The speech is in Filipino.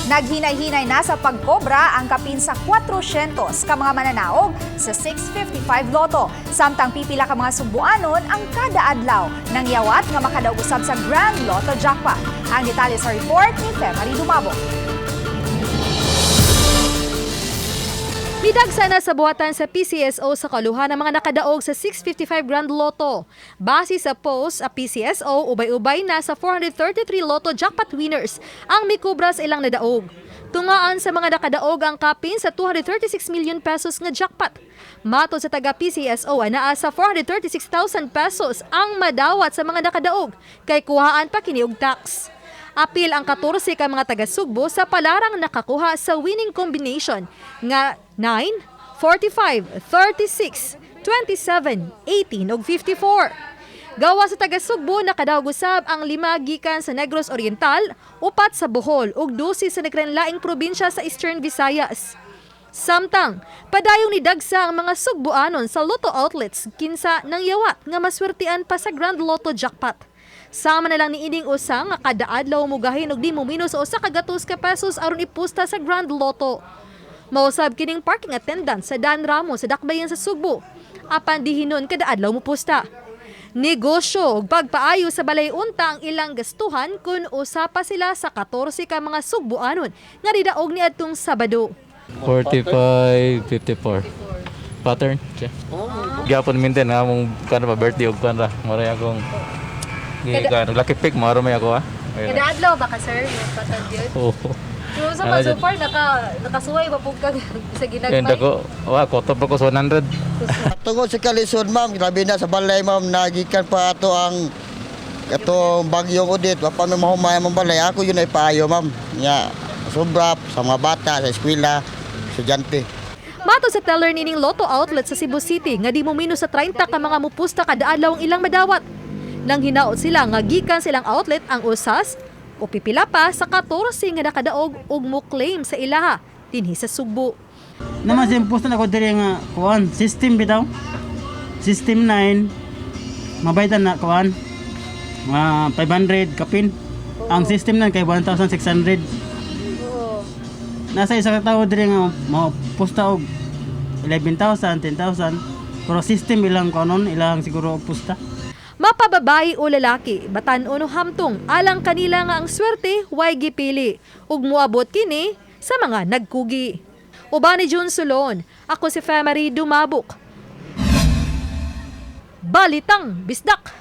Naghinay-hinay na sa pagkobra ang kapin sa 400 ka mga mananaog sa 655 Lotto. Samtang pipila ka mga Subuanon ang kada adlaw nang yawat nga makadaog usab sa Grand Lotto Jackpot. Ang detalye sa report ni Femari Dumabo. Midagsa na sa buhatan sa PCSO sa kaluhan ng mga nakadaog sa 655 Grand Lotto. Base sa post sa PCSO, ubay-ubay na sa 433 Lotto jackpot winners ang mikubra sa ilang nadaog. Tungaan sa mga nakadaog ang kapin sa 236 million pesos nga jackpot. Matod sa taga PCSO ay naa sa 436,000 pesos ang madawat sa mga nakadaog kay kuhaan pa kini og tax. Apil ang 14 ka mga taga-Sugbo sa palarang nakakuha sa winning combination nga 9, 45, 36, 27, 18 ug 54. Gawa sa taga-Sugbo nakadaog usab ang 5 gikan sa Negros Oriental, 4 sa Bohol ug 12 sa nagrenlaing probinsya sa Eastern Visayas. Samtang padayong ni dagsa ang mga Sugboanon sa Lotto outlets kinsa nang yawat nga maswertian pa sa Grand Lotto jackpot. Sama na lang ni ining usa nga kada adlaw mugahin og di mo minus o sa kagatos ka pesos aron ipusta sa Grand Lotto. Mausab kining parking attendant sa Dan Ramos sa Dakbayan sa Sugbo. Apan dihinon kada adlaw mo pusta. Negosyo ug pagpaayo sa balay unta ang ilang gastuhan kun usa pa sila sa 14 ka mga Sugboanon nga nidaog niadtong Sabado. 45, 54. Pattern. Gyapon minten nga mong kana pa birthday og kana. Maray akong lucky pick maro may ako ha. Kada adlaw ba ka sir? Patag yun? Oo. So sa so far nakasuway ba pug kag sa ginagmay? Ganda ko. Koto pa ko sa 100. Tungod sa kalisod ma'am, grabe na sa balay ma'am, nagikan pa ato ang bagyong udit, wa pa may mahumay ang balay. Ako yun ay paayo ma'am. Nya, sobra sa mga bata, sa eskwela, estudyante. Mato sa teller nining Lotto outlet sa Cebu City nga di mo minus sa 30 ka mga mupusta kada adlaw ang ilang madawat. Nang hinaot sila nga gikan silang outlet ang usas o pipila pa sa 14 nga nakadaog ug mo claim sa ilaha dinhi sa Sugbo. Naman sa imposto na ko diri nga kuan system bitaw. System 9 mabaytan na kuan mga 500 kapin. Ang system nan kay 1,600. Nasa isa ka tawo diri nga mapusta og 11,000, 10,000. Pero system ilang kanon ilang siguro pusta. Mapababae o lalaki, batan-on o hamtong, alang kanila nga ang swerte, way gipili, ug muabot kini sa mga nagkugi. Uban ni Jun Sulon, ako si Femari Dumabok. Balitang Bisdak!